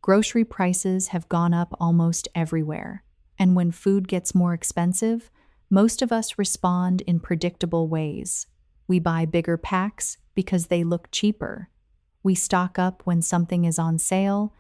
Grocery prices have gone up almost everywhere, and when food gets more expensive, most of us respond in predictable ways. We buy bigger packs because they look cheaper. We stock up when something is on sale.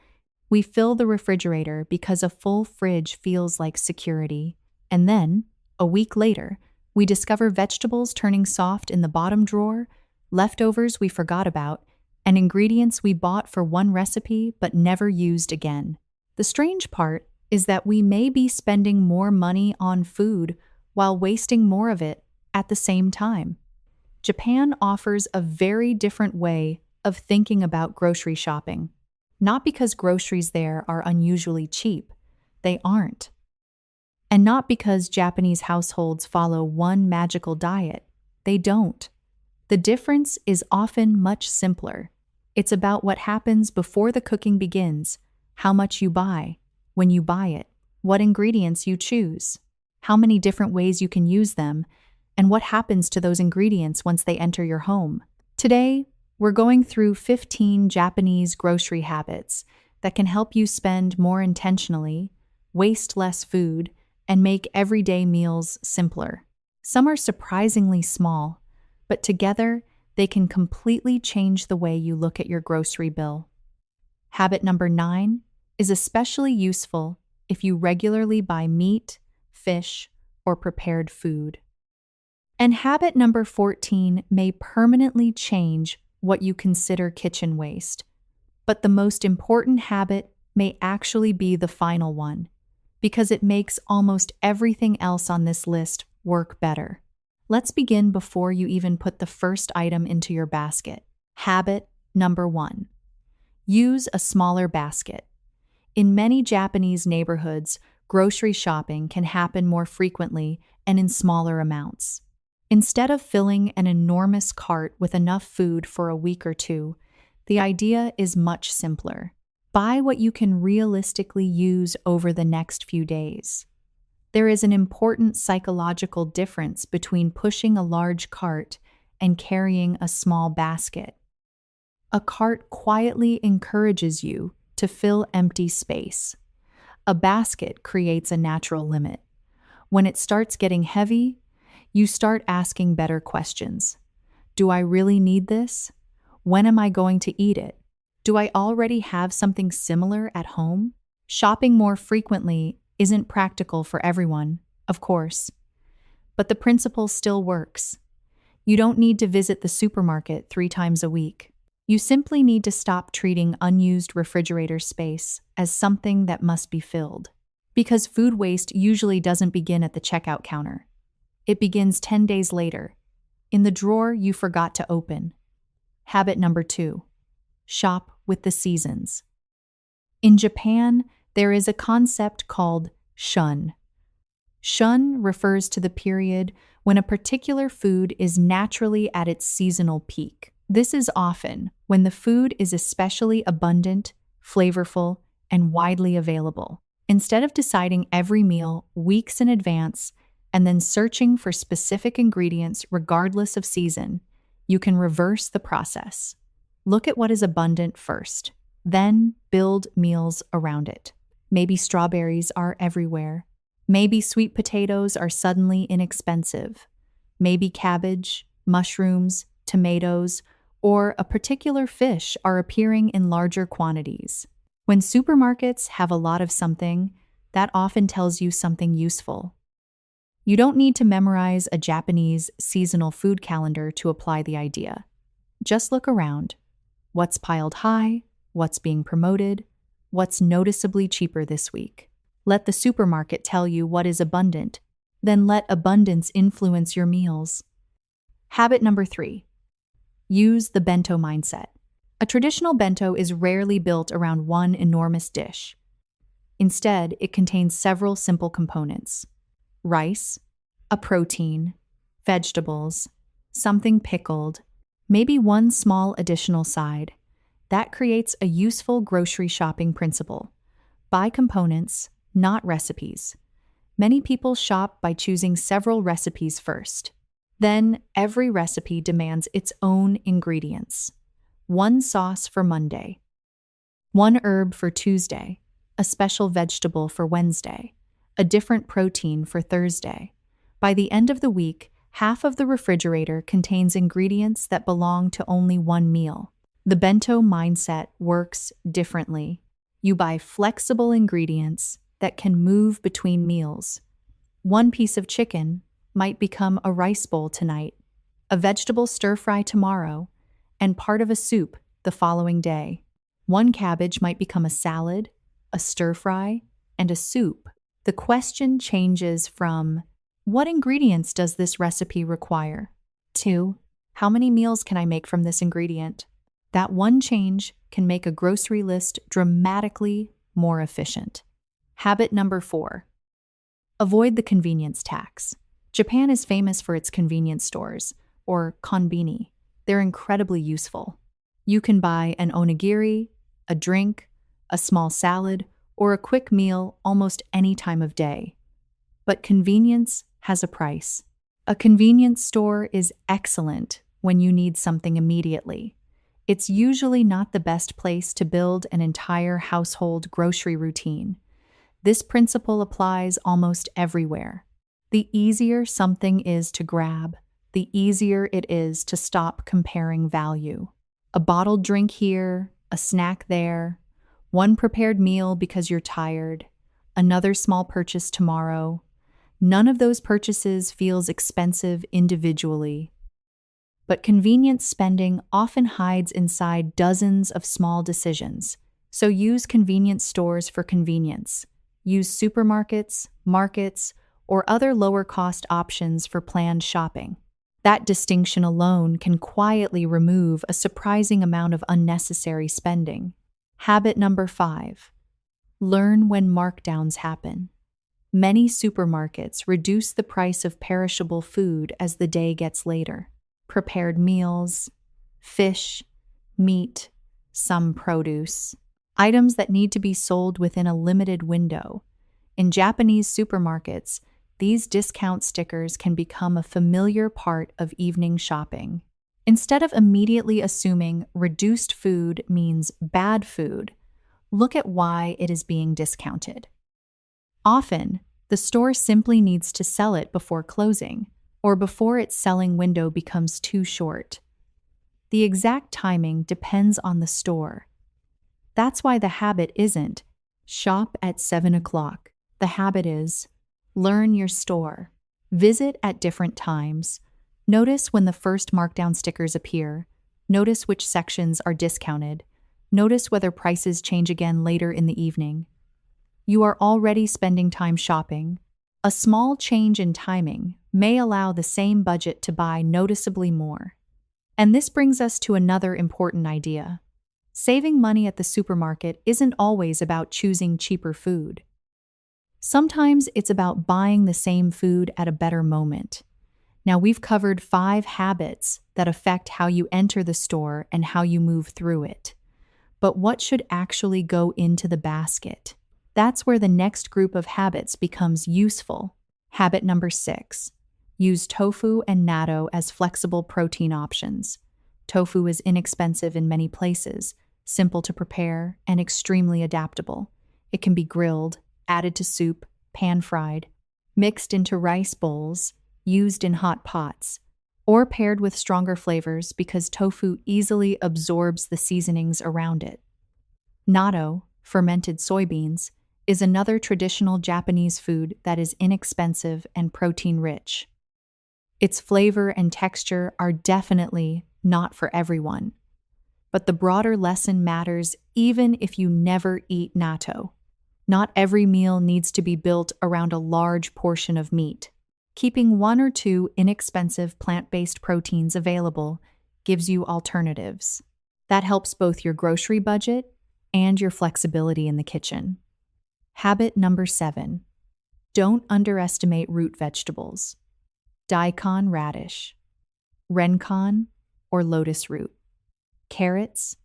We fill the refrigerator because a full fridge feels like security. And then, a week later, we discover vegetables turning soft in the bottom drawer, leftovers we forgot about, and ingredients we bought for one recipe but never used again. The strange part is that we may be spending more money on food while wasting more of it at the same time. Japan offers a very different way of thinking about grocery shopping. Not because groceries there are unusually cheap, they aren't. And not because Japanese households follow one magical diet, they don't. The difference is often much simpler. It's about what happens before the cooking begins, how much you buy, when you buy it, what ingredients you choose, how many different ways you can use them, and what happens to those ingredients once they enter your home. Today, we're going through 15 Japanese grocery habits that can help you spend more intentionally, waste less food, and make everyday meals simpler. Some are surprisingly small, but together they can completely change the way you look at your grocery bill. Habit number 9 is especially useful if you regularly buy meat, fish, or prepared food. And habit number 14 may permanently change what you consider kitchen waste. But the most important habit may actually be the final one, because it makes almost everything else on this list work better. Let's begin before you even put the first item into your basket. Habit number 1. Use a smaller basket. In many Japanese neighborhoods, grocery shopping can happen more frequently and in smaller amounts. Instead of filling an enormous cart with enough food for a week or two, the idea is much simpler. Buy what you can realistically use over the next few days. There is an important psychological difference between pushing a large cart and carrying a small basket. A cart quietly encourages you to fill empty space. A basket creates a natural limit. When it starts getting heavy, you start asking better questions. Do I really need this? When am I going to eat it? Do I already have something similar at home? Shopping more frequently isn't practical for everyone, of course. But the principle still works. You don't need to visit the supermarket 3 times a week. You simply need to stop treating unused refrigerator space as something that must be filled. Because food waste usually doesn't begin at the checkout counter. It begins 10 days later, in the drawer you forgot to open. Habit number 2. Shop with the seasons. In Japan, there is a concept called shun. Shun refers to the period when a particular food is naturally at its seasonal peak. This is often when the food is especially abundant, flavorful, and widely available. Instead of deciding every meal weeks in advance and then searching for specific ingredients regardless of season, you can reverse the process. Look at what is abundant first, then build meals around it. Maybe strawberries are everywhere. Maybe sweet potatoes are suddenly inexpensive. Maybe cabbage, mushrooms, tomatoes, or a particular fish are appearing in larger quantities. When supermarkets have a lot of something, that often tells you something useful. You don't need to memorize a Japanese seasonal food calendar to apply the idea. Just look around. What's piled high? What's being promoted? What's noticeably cheaper this week? Let the supermarket tell you what is abundant, then let abundance influence your meals. Habit number 3. Use the bento mindset. A traditional bento is rarely built around one enormous dish. Instead, it contains several simple components: rice, a protein, vegetables, something pickled, maybe one small additional side. That creates a useful grocery shopping principle. Buy components, not recipes. Many people shop by choosing several recipes first. Then, every recipe demands its own ingredients. One sauce for Monday, One herb for Tuesday, a special vegetable for Wednesday, a different protein for Thursday. By the end of the week, half of the refrigerator contains ingredients that belong to only one meal. The bento mindset works differently. You buy flexible ingredients that can move between meals. One piece of chicken might become a rice bowl tonight, a vegetable stir-fry tomorrow, and part of a soup the following day. One cabbage might become a salad, a stir-fry, and a soup. The question changes from, what ingredients does this recipe require? To, how many meals can I make from this ingredient? That one change can make a grocery list dramatically more efficient. Habit number 4. Avoid the convenience tax. Japan is famous for its convenience stores, or konbini. They're incredibly useful. You can buy an onigiri, a drink, a small salad, or a quick meal almost any time of day. But convenience has a price. A convenience store is excellent when you need something immediately. It's usually not the best place to build an entire household grocery routine. This principle applies almost everywhere. The easier something is to grab, the easier it is to stop comparing value. A bottled drink here, a snack there, one prepared meal because you're tired, another small purchase tomorrow. None of those purchases feels expensive individually. But convenience spending often hides inside dozens of small decisions. So use convenience stores for convenience. Use supermarkets, markets, or other lower-cost options for planned shopping. That distinction alone can quietly remove a surprising amount of unnecessary spending. Habit number 5. Learn when markdowns happen. Many supermarkets reduce the price of perishable food as the day gets later. Prepared meals, fish, meat, some produce, items that need to be sold within a limited window. In Japanese supermarkets, these discount stickers can become a familiar part of evening shopping. Instead of immediately assuming reduced food means bad food, look at why it is being discounted. Often, the store simply needs to sell it before closing, or before its selling window becomes too short. The exact timing depends on the store. That's why the habit isn't, shop at 7 o'clock. The habit is, learn your store. Visit at different times. Notice when the first markdown stickers appear. Notice which sections are discounted. Notice whether prices change again later in the evening. You are already spending time shopping. A small change in timing may allow the same budget to buy noticeably more. And this brings us to another important idea. Saving money at the supermarket isn't always about choosing cheaper food. Sometimes it's about buying the same food at a better moment. Now, we've covered 5 habits that affect how you enter the store and how you move through it. But what should actually go into the basket? That's where the next group of habits becomes useful. Habit number 6. Use tofu and natto as flexible protein options. Tofu is inexpensive in many places, simple to prepare, and extremely adaptable. It can be grilled, added to soup, pan-fried, mixed into rice bowls, used in hot pots, or paired with stronger flavors because tofu easily absorbs the seasonings around it. Natto, fermented soybeans, is another traditional Japanese food that is inexpensive and protein-rich. Its flavor and texture are definitely not for everyone, but the broader lesson matters even if you never eat natto. Not every meal needs to be built around a large portion of meat. Keeping 1 or 2 inexpensive plant-based proteins available gives you alternatives. That helps both your grocery budget and your flexibility in the kitchen. Habit number 7. Don't underestimate root vegetables. Daikon radish, renkon or lotus root, carrots,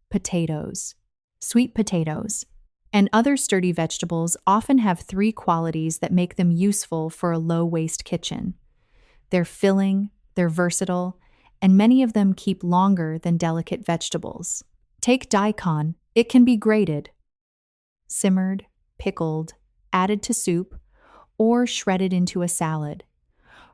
potatoes, sweet potatoes, and other sturdy vegetables often have 3 qualities that make them useful for a low-waste kitchen. They're filling, they're versatile, and many of them keep longer than delicate vegetables. Take daikon, It can be grated, simmered, pickled, added to soup, or shredded into a salad.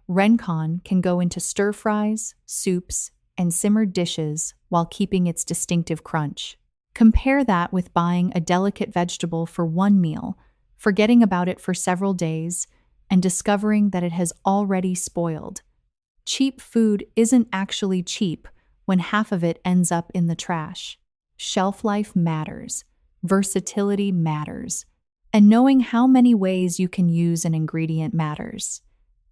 Rencon can go into stir fries, soups, and simmered dishes while keeping its distinctive crunch. Compare that with buying a delicate vegetable for one meal, forgetting about it for several days, and discovering that it has already spoiled. Cheap food isn't actually cheap when half of it ends up in the trash. Shelf life matters, versatility matters, and knowing how many ways you can use an ingredient matters.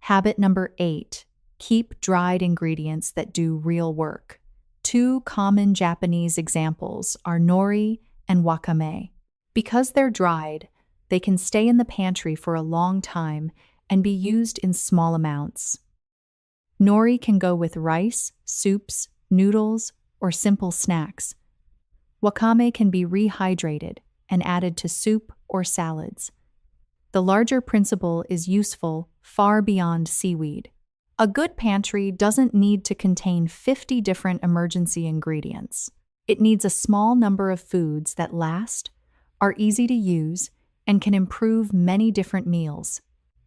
Habit number 8, keep dried ingredients that do real work. Two common Japanese examples are nori and wakame. Because they're dried, they can stay in the pantry for a long time and be used in small amounts. Nori can go with rice, soups, noodles, or simple snacks. Wakame can be rehydrated and added to soup or salads. The larger principle is useful far beyond seaweed. A good pantry doesn't need to contain 50 different emergency ingredients. It needs a small number of foods that last, are easy to use, and can improve many different meals.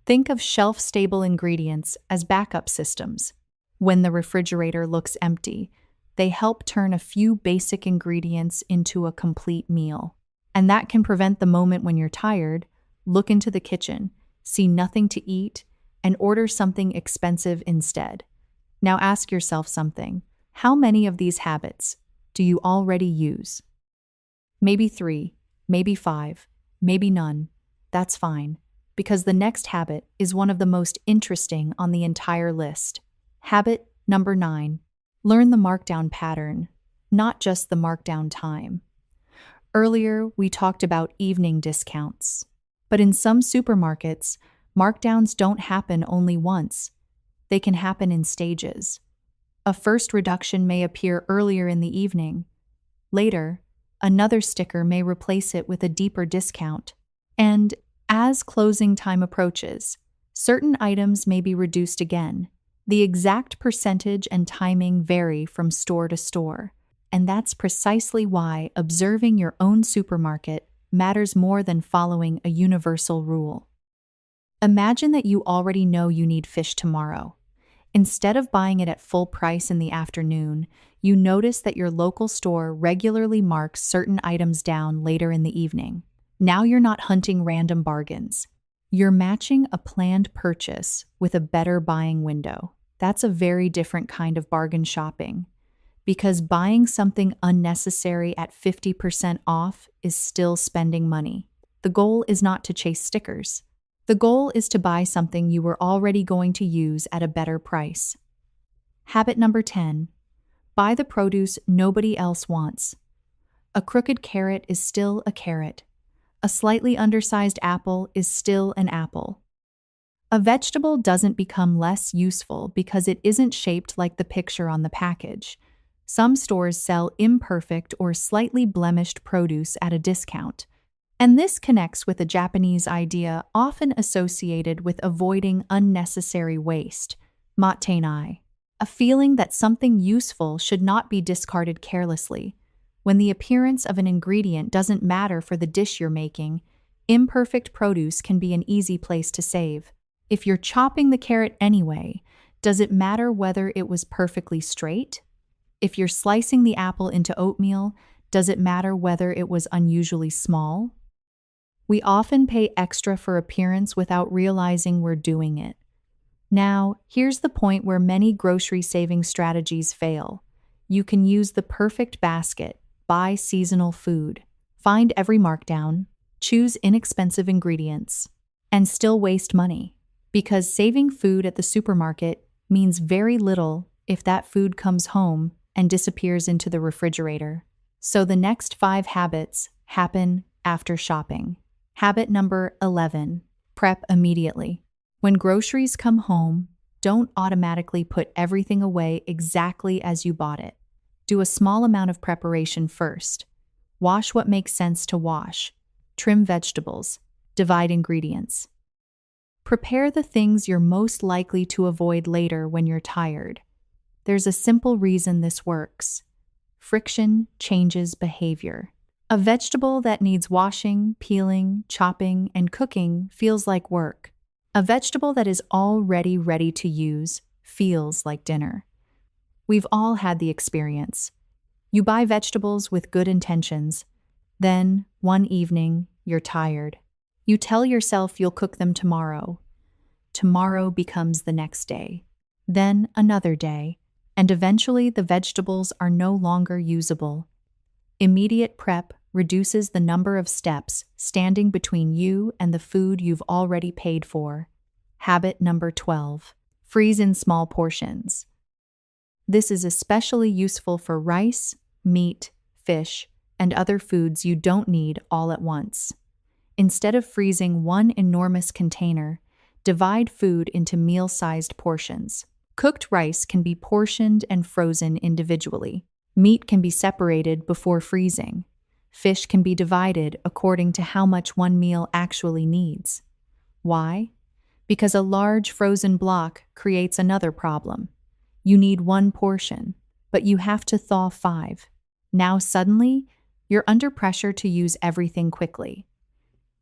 Think of shelf-stable ingredients as backup systems. When the refrigerator looks empty, they help turn a few basic ingredients into a complete meal. And that can prevent the moment when you're tired, look into the kitchen, see nothing to eat, and order something expensive instead. Now ask yourself something. How many of these habits do you already use? Maybe 3, maybe 5, maybe none. That's fine, because the next habit is one of the most interesting on the entire list. Habit number 9. Learn the markdown pattern, not just the markdown time. Earlier, we talked about evening discounts. But in some supermarkets, markdowns don't happen only once. They can happen in stages. A first reduction may appear earlier in the evening. Later, another sticker may replace it with a deeper discount. And as closing time approaches, certain items may be reduced again. The exact percentage and timing vary from store to store. And that's precisely why observing your own supermarket matters more than following a universal rule. Imagine that you already know you need fish tomorrow. Instead of buying it at full price in the afternoon, you notice that your local store regularly marks certain items down later in the evening. Now you're not hunting random bargains. You're matching a planned purchase with a better buying window. That's a very different kind of bargain shopping, because buying something unnecessary at 50% off is still spending money. The goal is not to chase stickers. The goal is to buy something you were already going to use at a better price. Habit number 10. Buy the produce nobody else wants. A crooked carrot is still a carrot. A slightly undersized apple is still an apple. A vegetable doesn't become less useful because it isn't shaped like the picture on the package. Some stores sell imperfect or slightly blemished produce at a discount. And this connects with a Japanese idea often associated with avoiding unnecessary waste, mattenai, a feeling that something useful should not be discarded carelessly. When the appearance of an ingredient doesn't matter for the dish you're making, imperfect produce can be an easy place to save. If you're chopping the carrot anyway, does it matter whether it was perfectly straight? If you're slicing the apple into oatmeal, does it matter whether it was unusually small? We often pay extra for appearance without realizing we're doing it. Now, here's the point where many grocery saving strategies fail. You can use the perfect basket, buy seasonal food, find every markdown, choose inexpensive ingredients, and still waste money. Because saving food at the supermarket means very little if that food comes home and disappears into the refrigerator. So the next 5 habits happen after shopping. Habit number 11, prep immediately. When groceries come home, don't automatically put everything away exactly as you bought it. Do a small amount of preparation first. Wash what makes sense to wash. Trim vegetables. Divide ingredients. Prepare the things you're most likely to avoid later when you're tired. There's a simple reason this works. Friction changes behavior. A vegetable that needs washing, peeling, chopping, and cooking feels like work. A vegetable that is already ready to use feels like dinner. We've all had the experience. You buy vegetables with good intentions. Then, one evening, you're tired. You tell yourself you'll cook them tomorrow. Tomorrow becomes the next day. Then another day, and eventually the vegetables are no longer usable. Immediate prep reduces the number of steps standing between you and the food you've already paid for. Habit number 12. Freeze in small portions. This is especially useful for rice, meat, fish, and other foods you don't need all at once. Instead of freezing one enormous container, divide food into meal-sized portions. Cooked rice can be portioned and frozen individually. Meat can be separated before freezing. Fish can be divided according to how much one meal actually needs. Why? Because a large frozen block creates another problem. You need one portion, but you have to thaw 5. Now suddenly, you're under pressure to use everything quickly.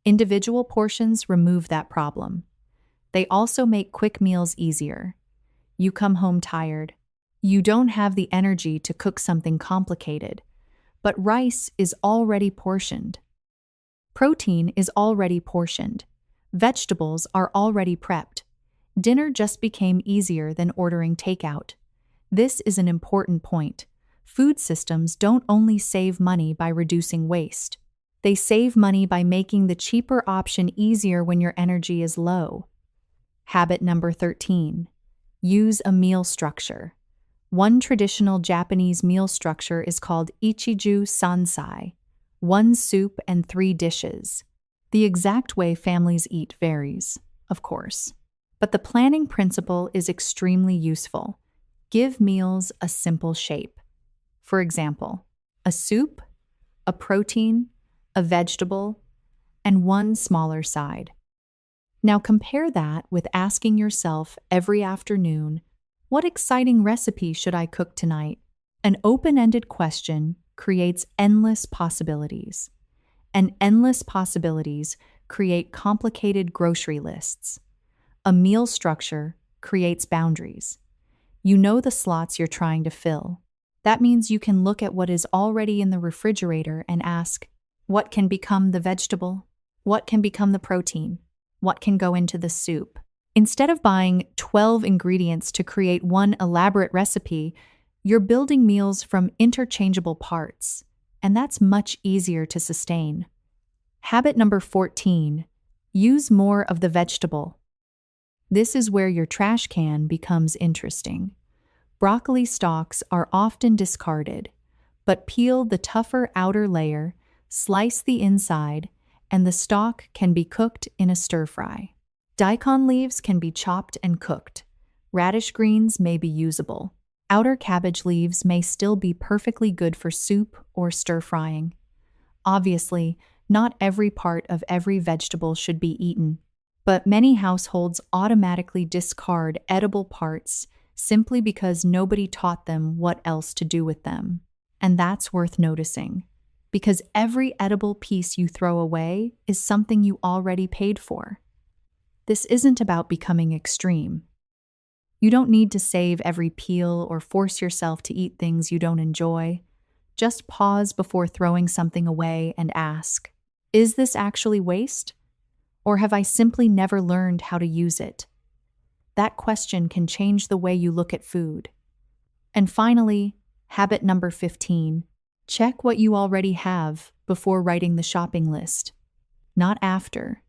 Individual portions remove that problem. They also make quick meals easier. You come home tired. You don't have the energy to cook something complicated, but rice is already portioned. Protein is already portioned. Vegetables are already prepped. Dinner just became easier than ordering takeout. This is an important point. Food systems don't only save money by reducing waste. They save money by making the cheaper option easier when your energy is low. Habit number 13. Use a meal structure. One traditional Japanese meal structure is called Ichiju Sansai, 1 soup and 3 dishes. The exact way families eat varies, of course, but the planning principle is extremely useful. Give meals a simple shape. For example, a soup, a protein, a vegetable, and one smaller side. Now compare that with asking yourself every afternoon, what exciting recipe should I cook tonight? An open-ended question creates endless possibilities. And endless possibilities create complicated grocery lists. A meal structure creates boundaries. You know the slots you're trying to fill. That means you can look at what is already in the refrigerator and ask, what can become the vegetable? What can become the protein? What can go into the soup? Instead of buying 12 ingredients to create one elaborate recipe, you're building meals from interchangeable parts, and that's much easier to sustain. Habit number 14. Use more of the vegetable. This is where your trash can becomes interesting. Broccoli stalks are often discarded, but peel the tougher outer layer, slice the inside, and the stalk can be cooked in a stir-fry. Daikon leaves can be chopped and cooked. Radish greens may be usable. Outer cabbage leaves may still be perfectly good for soup or stir-frying. Obviously, not every part of every vegetable should be eaten, but many households automatically discard edible parts simply because nobody taught them what else to do with them. And that's worth noticing, because every edible piece you throw away is something you already paid for. This isn't about becoming extreme. You don't need to save every peel or force yourself to eat things you don't enjoy. Just pause before throwing something away and ask, is this actually waste? Or have I simply never learned how to use it? That question can change the way you look at food. And finally, habit number 15. Check what you already have before writing the shopping list. Not after,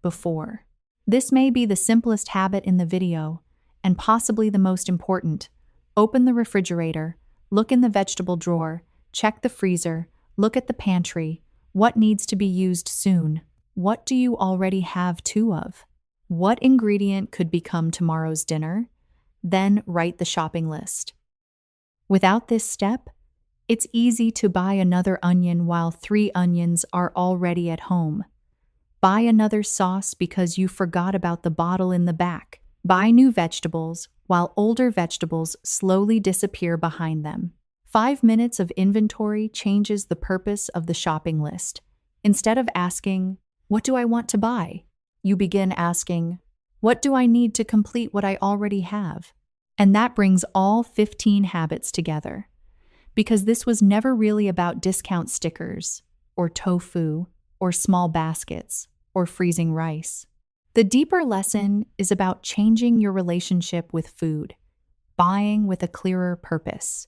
before. This may be the simplest habit in the video, and possibly the most important. Open the refrigerator, look in the vegetable drawer, check the freezer, look at the pantry. What needs to be used soon? What do you already have 2 of? What ingredient could become tomorrow's dinner? Then write the shopping list. Without this step, it's easy to buy another onion while 3 onions are already at home. Buy another sauce because you forgot about the bottle in the back. Buy new vegetables while older vegetables slowly disappear behind them. 5 minutes of inventory changes the purpose of the shopping list. Instead of asking, "What do I want to buy?" you begin asking, "What do I need to complete what I already have?" And that brings all 15 habits together. Because this was never really about discount stickers, or tofu, or small baskets, or freezing rice. The deeper lesson is about changing your relationship with food, buying with a clearer purpose,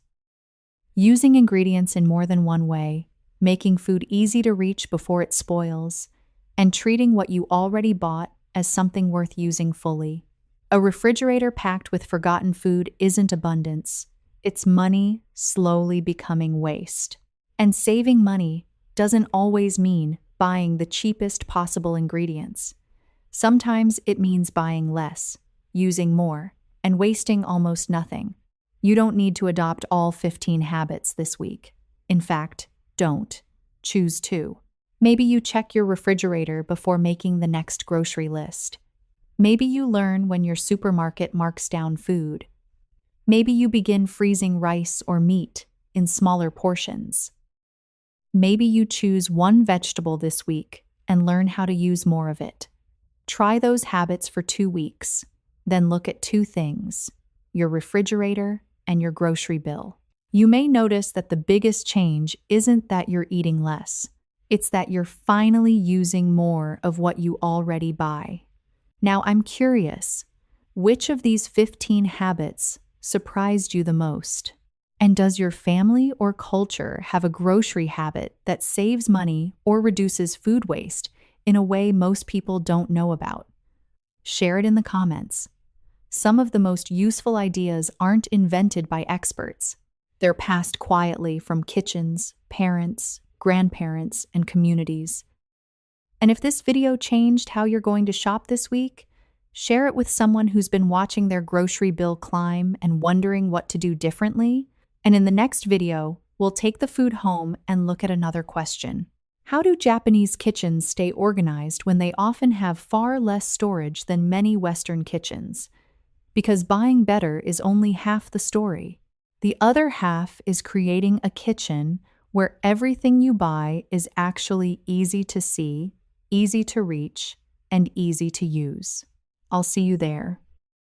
using ingredients in more than one way, making food easy to reach before it spoils, and treating what you already bought as something worth using fully. A refrigerator packed with forgotten food isn't abundance. It's money slowly becoming waste. And saving money doesn't always mean buying the cheapest possible ingredients. Sometimes it means buying less, using more, and wasting almost nothing. You don't need to adopt all 15 habits this week. In fact, don't. Choose 2. Maybe you check your refrigerator before making the next grocery list. Maybe you learn when your supermarket marks down food. Maybe you begin freezing rice or meat in smaller portions. Maybe you choose one vegetable this week and learn how to use more of it. Try those habits for 2 weeks, then look at 2 things: your refrigerator and your grocery bill. You may notice that the biggest change isn't that you're eating less. It's that you're finally using more of what you already buy. Now, I'm curious, which of these 15 habits surprised you the most? And does your family or culture have a grocery habit that saves money or reduces food waste in a way most people don't know about? Share it in the comments. Some of the most useful ideas aren't invented by experts. They're passed quietly from kitchens, parents, grandparents, and communities. And if this video changed how you're going to shop this week, share it with someone who's been watching their grocery bill climb and wondering what to do differently. And in the next video, we'll take the food home and look at another question. How do Japanese kitchens stay organized when they often have far less storage than many Western kitchens? Because buying better is only half the story. The other half is creating a kitchen where everything you buy is actually easy to see, easy to reach, and easy to use. I'll see you there.